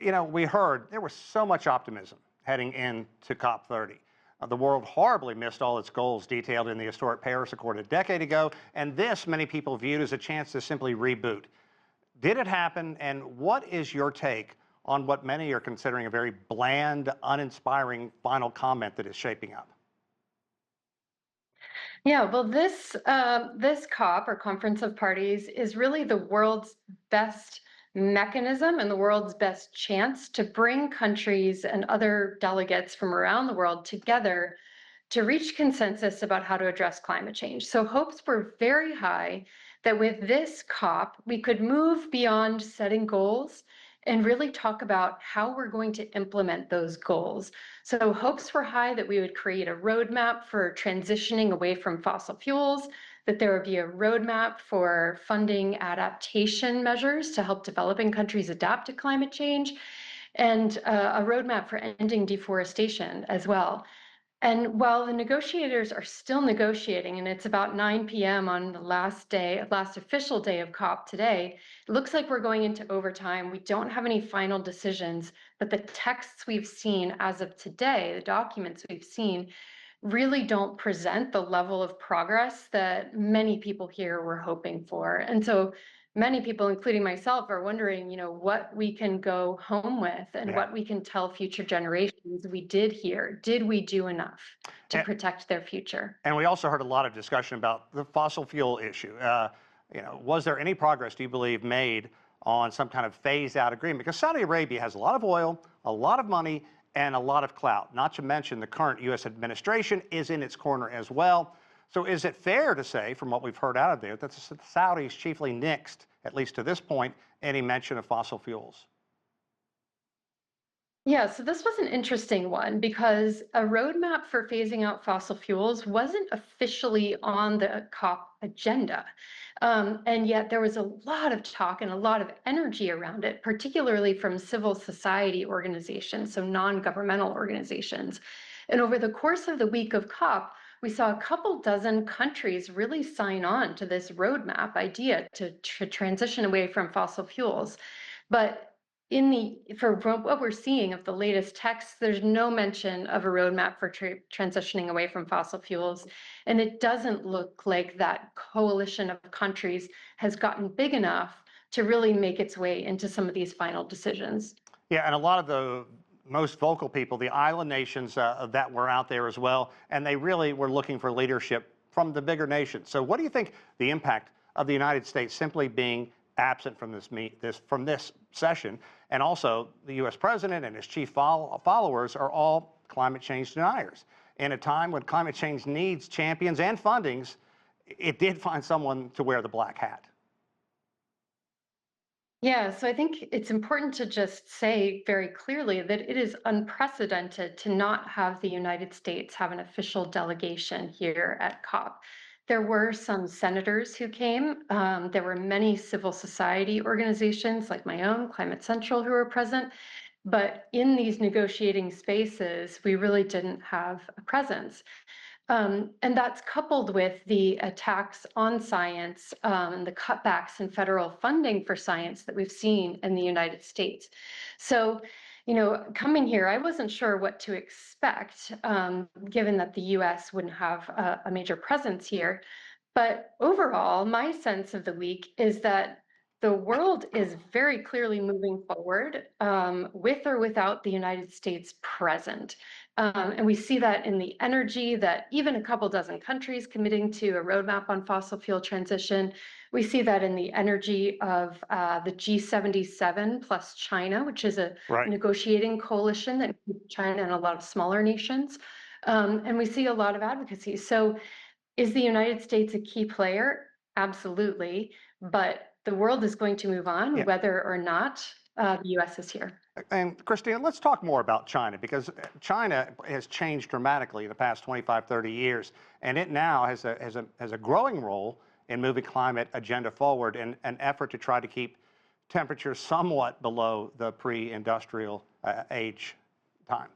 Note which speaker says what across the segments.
Speaker 1: We heard there was so much optimism heading into COP30. The world horribly missed all its goals detailed in the historic Paris Accord a decade ago, and this many people viewed as a chance to simply reboot. Did it happen, and what is your take on what many are considering a very bland, uninspiring final comment that is shaping up?
Speaker 2: Yeah, well, this COP or Conference of Parties is really the world's best mechanism and the world's best chance to bring countries and other delegates from around the world together to reach consensus about how to address climate change. So hopes were very high that with this COP, we could move beyond setting goals and really talk about how we're going to implement those goals. So hopes were high that we would create a roadmap for transitioning away from fossil fuels, that there would be a roadmap for funding adaptation measures to help developing countries adapt to climate change, and a roadmap for ending deforestation as well. And while the negotiators are still negotiating, and it's about 9 p.m. on the last official day of COP today, it looks like we're going into overtime. We don't have any final decisions, but the texts we've seen as of today, the documents we've seen, really don't present the level of progress that many people here were hoping for. And so many people, including myself, are wondering, what we can go home with and
Speaker 1: Yeah.
Speaker 2: what we can tell future generations we did here. Did we do enough to
Speaker 1: And,
Speaker 2: protect their future?
Speaker 1: and we also heard a lot of discussion about the fossil fuel issue. Was there any progress, do you believe, made on some kind of phased out agreement? Because Saudi Arabia has a lot of oil, a lot of money, and a lot of clout. Not to mention the current U.S. administration is in its corner as well. So is it fair to say, from what we've heard out of there, that the Saudis chiefly nixed, at least to this point, any mention of fossil fuels?
Speaker 2: Yeah, so this was an interesting one because a roadmap for phasing out fossil fuels wasn't officially on the COP agenda. And yet there was a lot of talk and a lot of energy around it, particularly from civil society organizations, so non-governmental organizations. And over the course of the week of COP, we saw a couple dozen countries really sign on to this roadmap idea to transition away from fossil fuels. But for what we're seeing of the latest texts, there's no mention of a roadmap for transitioning away from fossil fuels. And it doesn't look like that coalition of countries has gotten big enough to really make its way into some of these final decisions.
Speaker 1: Yeah, and a lot of the most vocal people, the island nations that were out there as well, and they really were looking for leadership from the bigger nations. So what do you think the impact of the United States simply being absent from this session, and also the U.S. president and his chief followers are all climate change deniers? In a time when climate change needs champions and fundings, it did find someone to wear the black hat.
Speaker 2: Yeah, so I think it's important to just say very clearly that it is unprecedented to not have the United States have an official delegation here at COP. There were some senators who came. There were many civil society organizations like my own, Climate Central, who were present. But in these negotiating spaces, we really didn't have a presence. And that's coupled with the attacks on science, the cutbacks in federal funding for science that we've seen in the United States. So, coming here, I wasn't sure what to expect, given that the US wouldn't have a major presence here. But overall, my sense of the week is that the world is very clearly moving forward, with or without the United States present. And we see that in the energy that even a couple dozen countries committing to a roadmap on fossil fuel transition. We see that in the energy of the G77 plus China, which is a
Speaker 1: Right.
Speaker 2: negotiating coalition that includes China and a lot of smaller nations. And we see a lot of advocacy. So is the United States a key player? Absolutely. But the world is going to move on
Speaker 1: Yeah.
Speaker 2: whether or not the US is here.
Speaker 1: And Christina, let's talk more about China, because China has changed dramatically in the past 25, 30 years, and it now has a growing role in moving climate agenda forward in an effort to try to keep temperatures somewhat below the pre-industrial age time.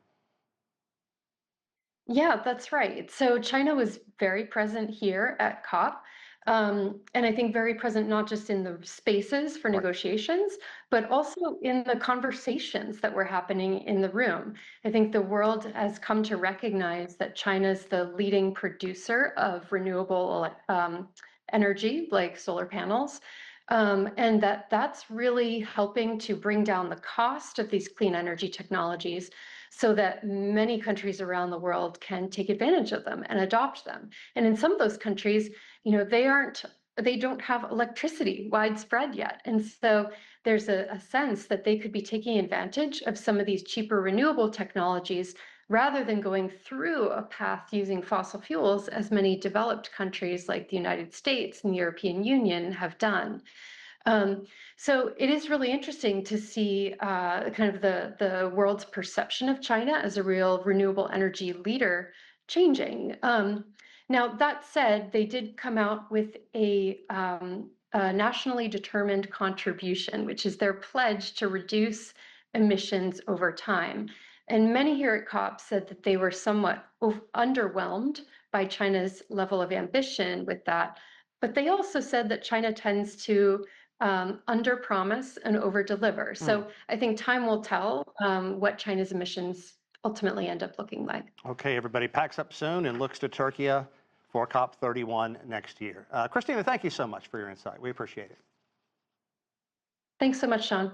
Speaker 2: Yeah, that's right. So China was very present here at COP. And I think very present not just in the spaces for
Speaker 1: Right.
Speaker 2: negotiations, but also in the conversations that were happening in the room. I think the world has come to recognize that China's the leading producer of renewable energy, like solar panels, and that's really helping to bring down the cost of these clean energy technologies so that many countries around the world can take advantage of them and adopt them. And in some of those countries, they don't have electricity widespread yet. And so there's a sense that they could be taking advantage of some of these cheaper renewable technologies rather than going through a path using fossil fuels, as many developed countries like the United States and the European Union have done. Um, so it is really interesting to see kind of the world's perception of China as a real renewable energy leader changing. Now, that said, they did come out with a nationally determined contribution, which is their pledge to reduce emissions over time. And many here at COP said that they were somewhat underwhelmed by China's level of ambition with that. But they also said that China tends to under promise and over deliver.
Speaker 1: Hmm.
Speaker 2: So I think time will tell what China's emissions ultimately end up looking like.
Speaker 1: Okay, everybody packs up soon and looks to Turkey for COP31 next year. Kristina, thank you so much for your insight. We appreciate it.
Speaker 2: Thanks so much, Sean.